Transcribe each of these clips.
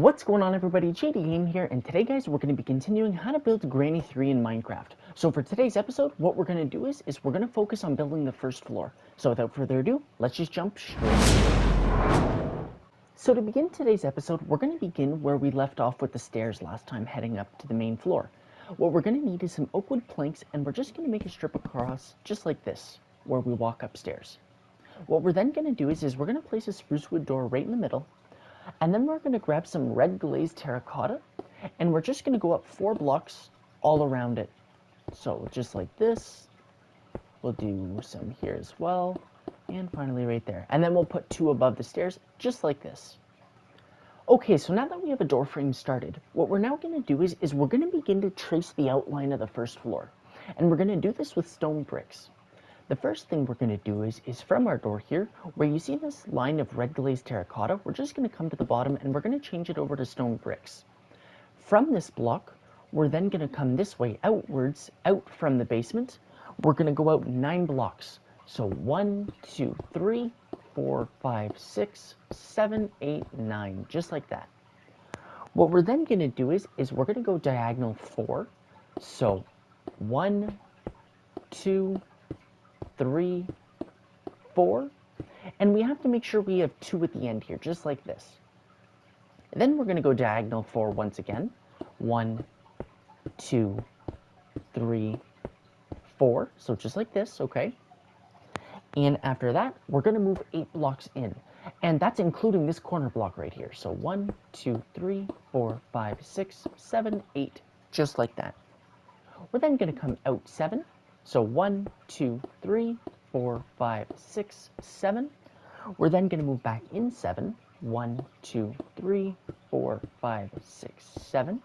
What's going on, everybody? JD Game here, and today guys we're going to be continuing how to build Granny 3 in Minecraft. So for today's episode, what we're going to do is we're going to focus on building the first floor. So without further ado, let's just jump straight in. So to begin today's episode, we're going to begin where we left off with the stairs last time, heading up to the main floor. What we're going to need is some oak wood planks, and we're just going to make a strip across just like this, where we walk upstairs. What we're then going to do is we're going to place a spruce wood door right in the middle. And then we're going to grab some red glazed terracotta, and we're just going to go up 4 blocks all around it. So just like this, we'll do some here as well, and finally right there. And then we'll put 2 above the stairs, just like this. Okay, so now that we have a door frame started, what we're now going to do is we're going to begin to trace the outline of the first floor. And we're going to do this with stone bricks. The first thing we're going to do is from our door here, where you see this line of red glazed terracotta, we're just going to come to the bottom and we're going to change it over to stone bricks. From this block, we're then going to come this way outwards, out from the basement. We're going to go out 9 blocks. So 1, 2, 3, 4, 5, 6, 7, 8, 9, just like that. What we're then going to do is we're going to go diagonal 4. So 1, 2, 3, 4, and we have to make sure we have 2 at the end here, just like this. Then we're going to go diagonal 4 once again. 1, 2, 3, 4, so just like this, okay? And after that, we're going to move 8 blocks in, and that's including this corner block right here. So 1, 2, 3, 4, 5, 6, 7, 8, just like that. We're then going to come out 7. So 1, 2, 3, 4, 5, 6, 7. We're then going to move back in 7. 1, 2, 3, 4, 5, 6, 7.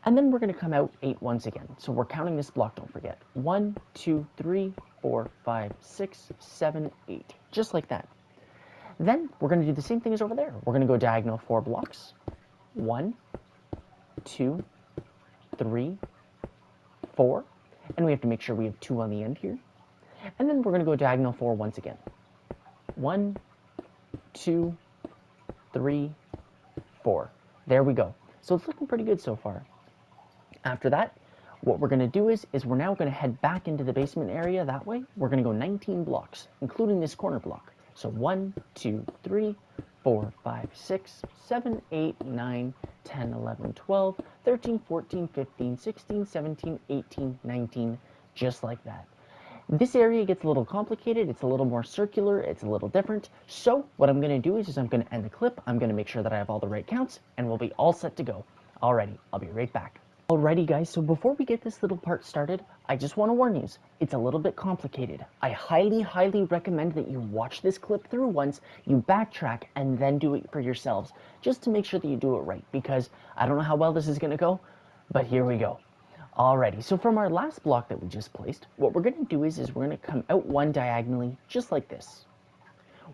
And then we're going to come out 8 once again. So we're counting this block, don't forget. 1, 2, 3, 4, 5, 6, 7, 8. Just like that. Then we're going to do the same thing as over there. We're going to go diagonal 4 blocks. 1, 2, 3, 4. And we have to make sure we have 2 on the end here. And then we're going to go diagonal 4 once again. 1, 2, 3, 4. There we go. So it's looking pretty good so far. After that, what we're going to do is we're now going to head back into the basement area that way. We're going to go 19 blocks, including this corner block. So 1, 2, 3, 4, 5, 6, 7, 8, 9, 10, 11, 12, 13, 14, 15, 16, 17, 18, 19, just like that. This area gets a little complicated, it's a little more circular, it's a little different. So what I'm going to do is I'm going to end the clip, I'm going to make sure that I have all the right counts, and we'll be all set to go. Alrighty, I'll be right back. Alrighty guys, so before we get this little part started, I just want to warn you, it's a little bit complicated. I highly recommend that you watch this clip through once, you backtrack, and then do it for yourselves, just to make sure that you do it right, because I don't know how well this is going to go, but here we go. Alrighty, so from our last block that we just placed, what we're going to do is we're going to come out 1 diagonally, just like this.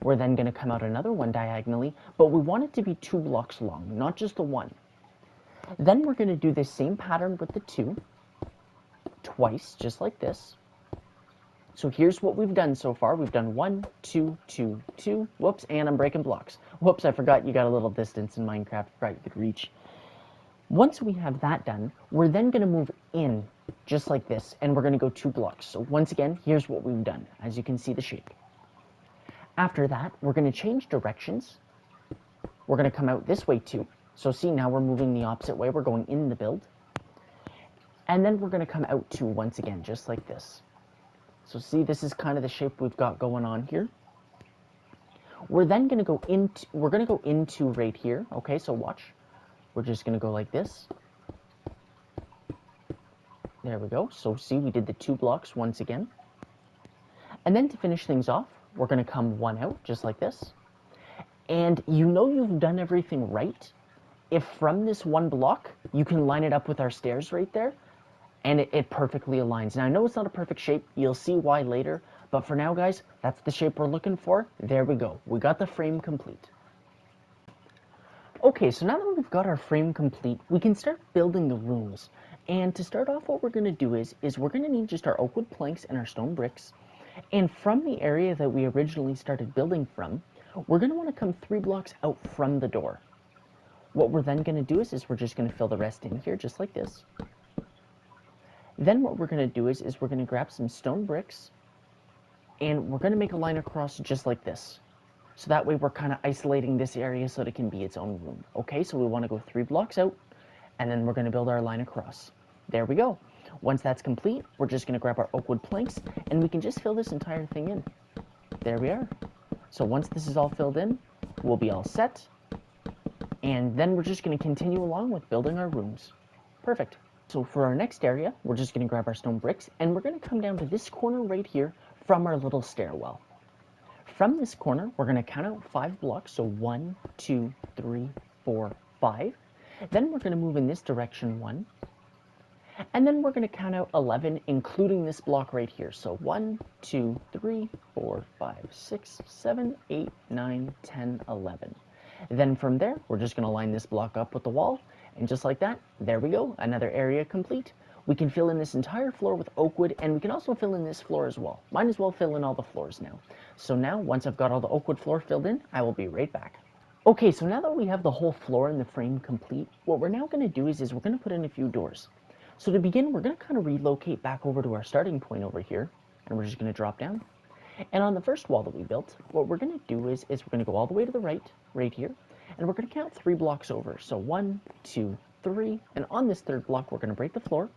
We're then going to come out another 1 diagonally, but we want it to be 2 blocks long, not just the 1. Then we're going to do the same pattern with the 2, twice, just like this. So here's what we've done so far. We've done 1, 2, 2, 2, whoops, and I'm breaking blocks. Whoops, I forgot you got a little distance in Minecraft, right, you could reach. Once we have that done, we're then going to move in, just like this, and we're going to go 2 blocks. So once again, here's what we've done, as you can see the shape. After that, we're going to change directions. We're going to come out this way too. So see, now we're moving the opposite way, we're going in the build. And then we're going to come out 2 once again, just like this. So see, this is kind of the shape we've got going on here. We're then going to go into, right here, okay, so watch. We're just going to go like this. There we go. So see, we did the 2 blocks once again. And then to finish things off, we're going to come 1 out, just like this. And you know you've done everything right if from this 1 block, you can line it up with our stairs right there, and it perfectly aligns. Now, I know it's not a perfect shape. You'll see why later. But for now, guys, that's the shape we're looking for. There we go. We got the frame complete. Okay, so now that we've got our frame complete, we can start building the rooms. And to start off, what we're going to do is we're going to need just our oak wood planks and our stone bricks. And from the area that we originally started building from, we're going to want to come 3 blocks out from the door. What we're then going to do is we're just going to fill the rest in here just like this. Then what we're going to do is we're going to grab some stone bricks and we're going to make a line across just like this. So that way we're kind of isolating this area so that it can be its own room. Okay, so we want to go 3 blocks out and then we're going to build our line across. There we go. Once that's complete, we're just going to grab our oak wood planks and we can just fill this entire thing in. There we are. So once this is all filled in, we'll be all set. And then we're just going to continue along with building our rooms. Perfect. So for our next area, we're just going to grab our stone bricks and we're going to come down to this corner right here from our little stairwell. From this corner, we're going to count out 5 blocks. So 1, 2, 3, 4, 5. Then we're going to move in this direction 1. And then we're going to count out 11, including this block right here. So 1, 2, 3, 4, 5, 6, 7, 8, 9, 10, 11. Then from there, we're just going to line this block up with the wall. And just like that, there we go, another area complete. We can fill in this entire floor with oak wood, and we can also fill in this floor as well. Might as well fill in all the floors now. So now, once I've got all the oak wood floor filled in, I will be right back. Okay, so now that we have the whole floor and the frame complete, what we're now going to do is we're going to put in a few doors. So to begin, we're going to kind of relocate back over to our starting point over here, and we're just going to drop down. And on the first wall that we built, what we're going to do is we're going to go all the way to the right here, and we're going to count 3 blocks over. So 1, 2, 3, and on this third block, we're going to break the floor,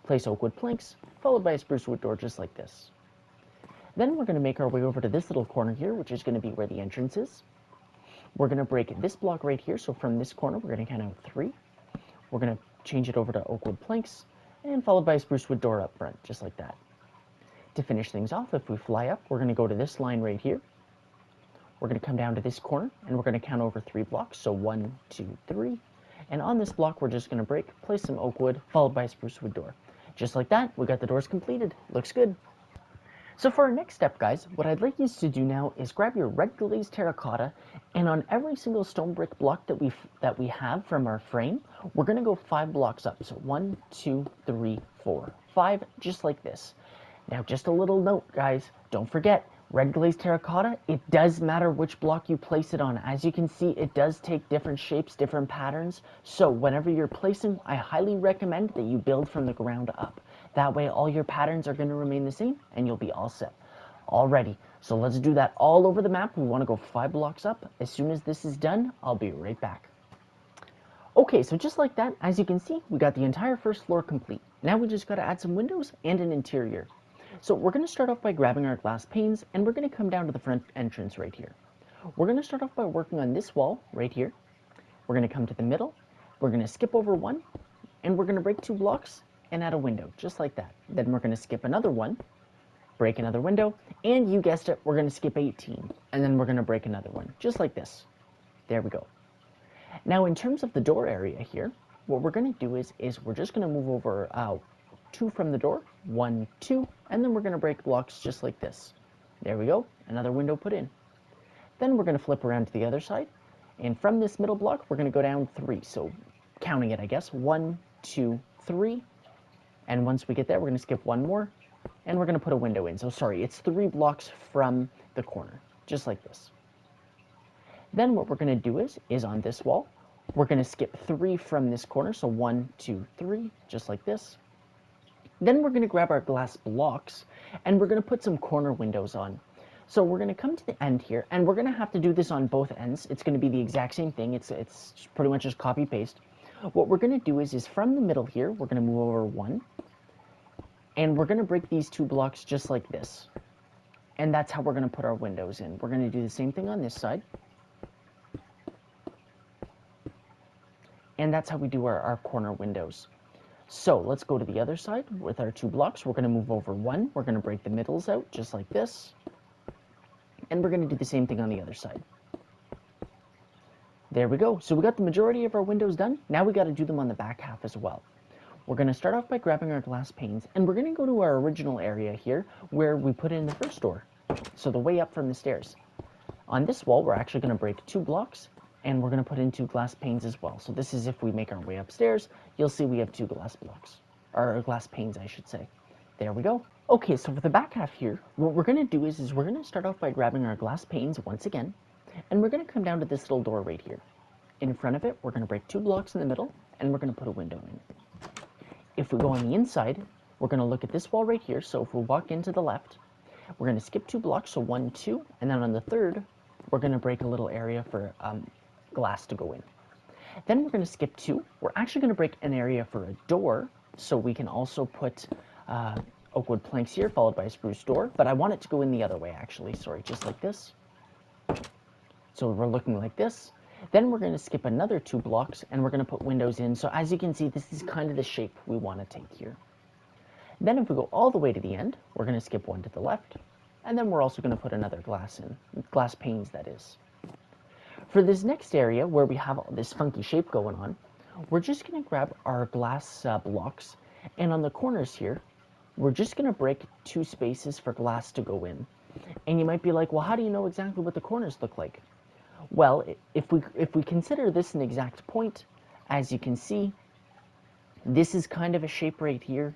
place oak wood planks, followed by a spruce wood door just like this. Then we're going to make our way over to this little corner here, which is going to be where the entrance is. We're going to break this block right here, so from this corner, we're going to count out 3. We're going to change it over to oak wood planks, and followed by a spruce wood door up front, just like that. To finish things off, if we fly up, we're going to go to this line right here. We're going to come down to this corner, and we're going to count over 3 blocks, so 1, 2, 3. And on this block, we're just going to break, place some oak wood, followed by a spruce wood door. Just like that, we got the doors completed. Looks good. So for our next step, guys, what I'd like you to do now is grab your red glazed terracotta, and on every single stone brick block that we have from our frame, we're going to go 5 blocks up. So 1, 2, 3, 4, 5, just like this. Now, just a little note, guys, don't forget, red glazed terracotta, it does matter which block you place it on. As you can see, it does take different shapes, different patterns. So whenever you're placing, I highly recommend that you build from the ground up. That way, all your patterns are going to remain the same, and you'll be all set. Alrighty, so let's do that all over the map. We want to go 5 blocks up. As soon as this is done, I'll be right back. Okay, so just like that, as you can see, we got the entire first floor complete. Now we just got to add some windows and an interior. So we're going to start off by grabbing our glass panes, and we're going to come down to the front entrance right here. We're going to start off by working on this wall right here. We're going to come to the middle. We're going to skip over 1, and we're going to break 2 blocks and add a window, just like that. Then we're going to skip another 1, break another window, and you guessed it, we're going to skip 18, and then we're going to break another one, just like this. There we go. Now, in terms of the door area here, what we're going to do is we're just going to move over 2 from the door, 1, 2, and then we're going to break blocks just like this. There we go, another window put in. Then we're going to flip around to the other side, and from this middle block, we're going to go down 3, so counting it, I guess, 1, 2, 3, and once we get there, we're going to skip 1 more, and we're going to put a window in. So sorry, it's 3 blocks from the corner, just like this. Then what we're going to do is on this wall, we're going to skip 3 from this corner, so 1, 2, 3, just like this. Then we're going to grab our glass blocks, and we're going to put some corner windows on. So we're going to come to the end here, and we're going to have to do this on both ends. It's going to be the exact same thing. It's pretty much just copy paste. What we're going to do is from the middle here, we're going to move over 1, and we're going to break these 2 blocks just like this. And that's how we're going to put our windows in. We're going to do the same thing on this side. And that's how we do our corner windows. So let's go to the other side with our 2 blocks. We're going to move over 1. We're going to break the middles out just like this. And we're going to do the same thing on the other side. There we go. So we got the majority of our windows done. Now we got to do them on the back half as well. We're going to start off by grabbing our glass panes, and we're going to go to our original area here where we put in the first door. So the way up from the stairs. On this wall, we're actually going to break 2 blocks, and we're going to put in 2 glass panes as well. So this is if we make our way upstairs, you'll see we have 2 glass blocks, or glass panes, I should say. There we go. Okay, so for the back half here, what we're going to do is we're going to start off by grabbing our glass panes once again, and we're going to come down to this little door right here. In front of it, we're going to break 2 blocks in the middle, and we're going to put a window in. If we go on the inside, we're going to look at this wall right here. So if we walk into the left, we're going to skip 2 blocks, so 1, 2, and then on the third, we're going to break a little area for glass to go in. Then we're going to skip 2. We're actually going to break an area for a door, so we can also put oak wood planks here, followed by a spruce door, but I want it to go in the other way, actually. Sorry, just like this. So we're looking like this. Then we're going to skip another 2 blocks, and we're going to put windows in. So as you can see, this is kind of the shape we want to take here. Then if we go all the way to the end, we're going to skip 1 to the left, and then we're also going to put another glass in, glass panes that is. For this next area where we have this funky shape going on, we're just going to grab our glass blocks, and on the corners here, we're just going to break 2 spaces for glass to go in. And you might be like, well, how do you know exactly what the corners look like? Well, if we consider this an exact point, as you can see, this is kind of a shape right here,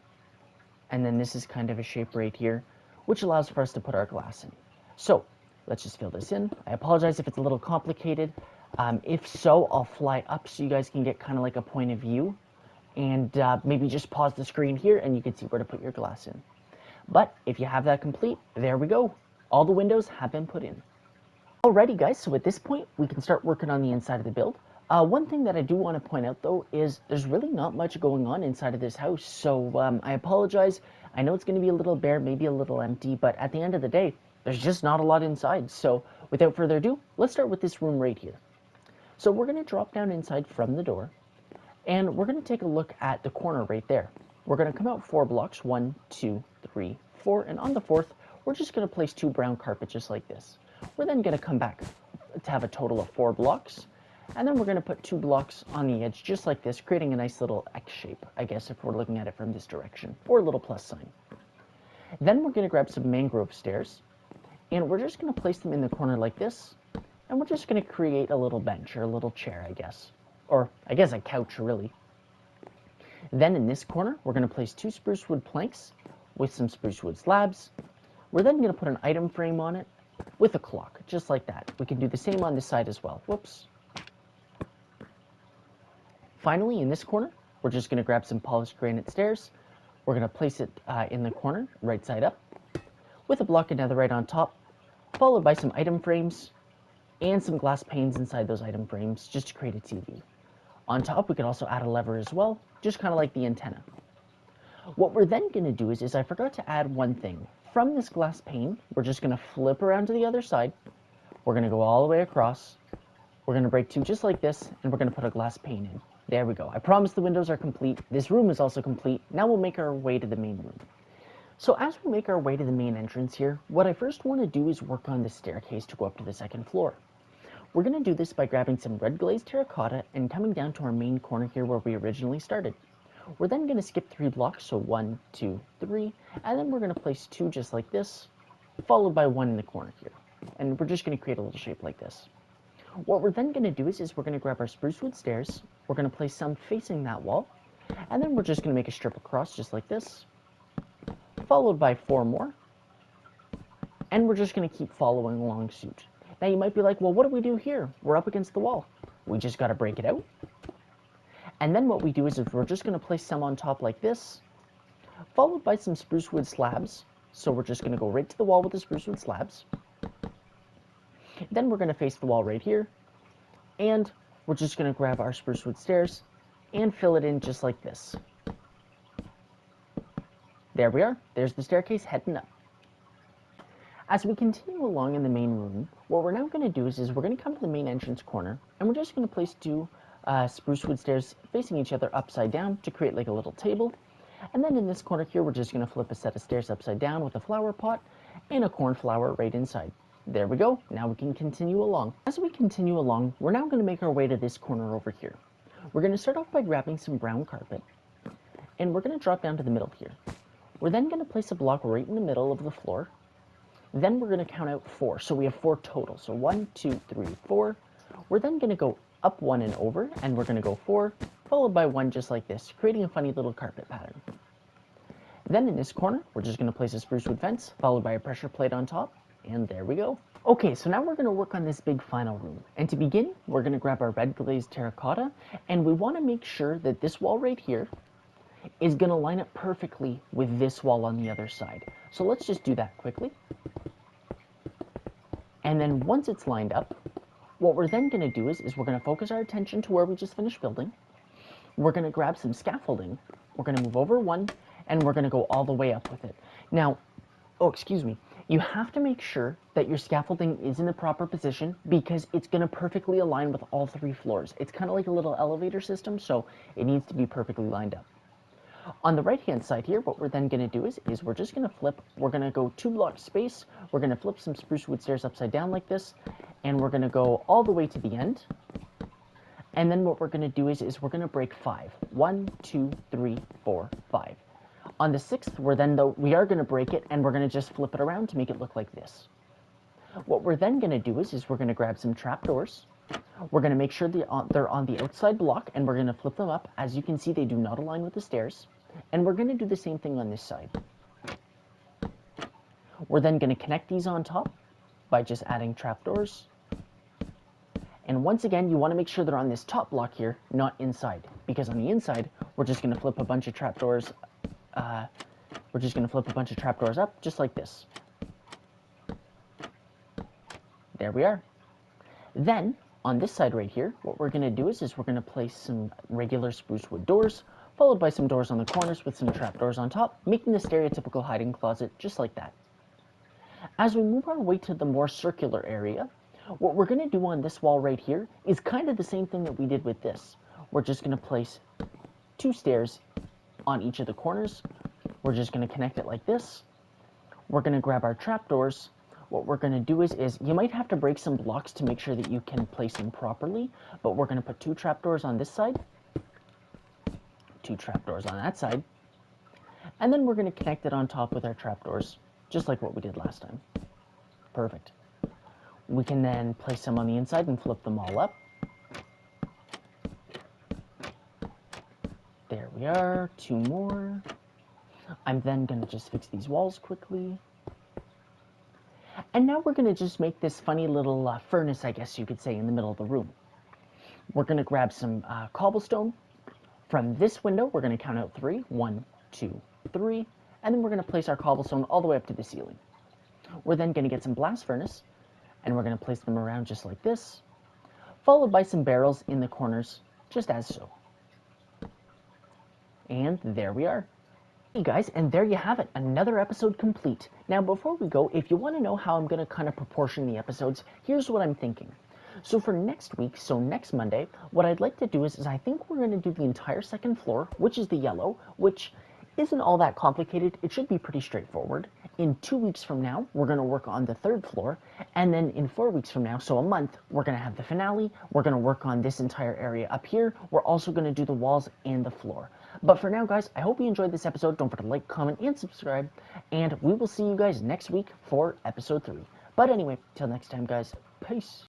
and then this is kind of a shape right here, which allows for us to put our glass in. So let's just fill this in. I apologize if it's a little complicated. If so, I'll fly up so you guys can get kind of like a point of view, and maybe just pause the screen here and you can see where to put your glass in. But if you have that complete, there we go. All the windows have been put in. Alrighty guys, so at this point we can start working on the inside of the build. One thing that I do want to point out though is there's really not much going on inside of this house, so I apologize. I know it's going to be a little bare, maybe a little empty, but at the end of the day, there's just not a lot inside. So without further ado, let's start with this room right here. So we're going to drop down inside from the door, and we're going to take a look at the corner right there. We're going to come out 4 blocks, 1, 2, 3, 4, and on the 4th, we're just going to place 2 brown carpet just like this. We're then going to come back to have a total of 4 blocks, and then we're going to put 2 blocks on the edge just like this, creating a nice little X shape, I guess, if we're looking at it from this direction, or a little plus sign. Then we're going to grab some mangrove stairs, and we're just going to place them in the corner like this, and we're just going to create a little bench, or a little chair, I guess. Or, I guess a couch, really. Then in this corner, we're going to place 2 spruce wood planks with some spruce wood slabs. We're then going to put an item frame on it with a clock, just like that. We can do the same on this side as well. Whoops. Finally, in this corner, we're just going to grab some polished granite stairs. We're going to place it in the corner, right side up, with a block of netherite on top, followed by some item frames and some glass panes inside those item frames, just to create a TV. On top, we could also add a lever as well, just kind of like the antenna. What we're then going to do is I forgot to add one thing. From this glass pane, we're just going to flip around to the other side. We're going to go all the way across. We're going to break 2 just like this, and we're going to put a glass pane in. There we go. I promise the windows are complete. This room is also complete. Now we'll make our way to the main room. So as we make our way to the main entrance here, what I first want to do is work on the staircase to go up to the 2nd floor. We're going to do this by grabbing some red glazed terracotta and coming down to our main corner here where we originally started. We're then going to skip 3 blocks, so 1, 2, 3, and then we're going to place 2 just like this, followed by 1 in the corner here. And we're just going to create a little shape like this. What we're then going to do is we're going to grab our spruce wood stairs, we're going to place some facing that wall, and then we're just going to make a strip across just like this, followed by 4 more, and we're just going to keep following along suit. Now you might be like, well, what do we do here? We're up against the wall. We just got to break it out. And then what we do is we're just going to place some on top like this, followed by some spruce wood slabs. So we're just going to go right to the wall with the spruce wood slabs. Then we're going to face the wall right here, and we're just going to grab our spruce wood stairs and fill it in just like this. There we are. There's the staircase heading up. As we continue along in the main room, what we're now going to do is we're going to come to the main entrance corner, and we're just going to place 2 spruce wood stairs facing each other upside down to create like a little table. And then in this corner here, we're just going to flip a set of stairs upside down with a flower pot and a cornflower right inside. There we go. Now we can continue along. As we continue along, we're now going to make our way to this corner over here. We're going to start off by grabbing some brown carpet, and we're going to drop down to the middle here. We're then going to place a block right in the middle of the floor. Then we're going to count out 4. So we have 4 total. So 1, 2, 3, 4. We're then going to go up 1 and over, and we're going to go 4, followed by 1 just like this, creating a funny little carpet pattern. Then in this corner, we're just going to place a spruce wood fence, followed by a pressure plate on top. And there we go. Okay, so now we're going to work on this big final room. And to begin, we're going to grab our red glazed terracotta, and we want to make sure that this wall right here is going to line up perfectly with this wall on the other side. So let's just do that quickly. And then once it's lined up, what we're then going to do is we're going to focus our attention to where we just finished building. We're going to grab some scaffolding. We're going to move over one, and we're going to go all the way up with it. Now, oh, excuse me. You have to make sure that your scaffolding is in the proper position because it's going to perfectly align with all 3 floors. It's kind of like a little elevator system, so it needs to be perfectly lined up. On the right-hand side here, what we're then going to do is we're just going to flip. We're going to go 2 blocks space. We're going to flip some spruce wood stairs upside down like this, and we're going to go all the way to the end. And then what we're going to do is we're going to break 5. 1, 2, 3, 4, 5. On the 6th, we are going to break it, and we're going to just flip it around to make it look like this. What we're then going to do is we're going to grab some trapdoors. We're going to make sure they're on the outside block, and we're going to flip them up. As you can see, they do not align with the stairs. And we're going to do the same thing on this side. We're then going to connect these on top by just adding trapdoors. And once again, you want to make sure they're on this top block here, not inside. Because on the inside, we're just going to flip a bunch of trapdoors. We're just going to flip a bunch of trapdoors up, just like this. There we are. Then, on this side right here, what we're going to do is we're going to place some regular spruce wood doors, followed by some doors on the corners with some trapdoors on top, making the stereotypical hiding closet, just like that. As we move our way to the more circular area, what we're going to do on this wall right here is kind of the same thing that we did with this. We're just going to place 2 stairs on each of the corners. We're just going to connect it like this. We're going to grab our trapdoors. What we're going to do is you might have to break some blocks to make sure that you can place them properly, but we're going to put 2 trapdoors on this side, 2 trapdoors on that side, and then we're going to connect it on top with our trapdoors, just like what we did last time. Perfect. We can then place some on the inside and flip them all up. There we are, 2 more. I'm then going to just fix these walls quickly. And now we're going to just make this funny little furnace, I guess you could say, in the middle of the room. We're going to grab some cobblestone. From this window, we're going to count out 3. 1, 2, 3. And then we're going to place our cobblestone all the way up to the ceiling. We're then going to get some blast furnace, and we're going to place them around just like this, followed by some barrels in the corners, just as so. And there we are. Hey guys, and there you have it, another episode complete. Now before we go, if you want to know how I'm going to kind of proportion the episodes, here's what I'm thinking. So for next week, so next Monday, what I'd like to do is I think we're going to do the entire 2nd floor, which is the yellow, which isn't all that complicated. It should be pretty straightforward. In 2 weeks from now, we're going to work on the 3rd floor, and then in 4 weeks from now, so a month, we're going to have the finale. We're going to work on this entire area up here. We're also going to do the walls and the floor. But for now, guys, I hope you enjoyed this episode. Don't forget to like, comment, and subscribe, and we will see you guys next week for episode 3. But anyway, till next time, guys, peace.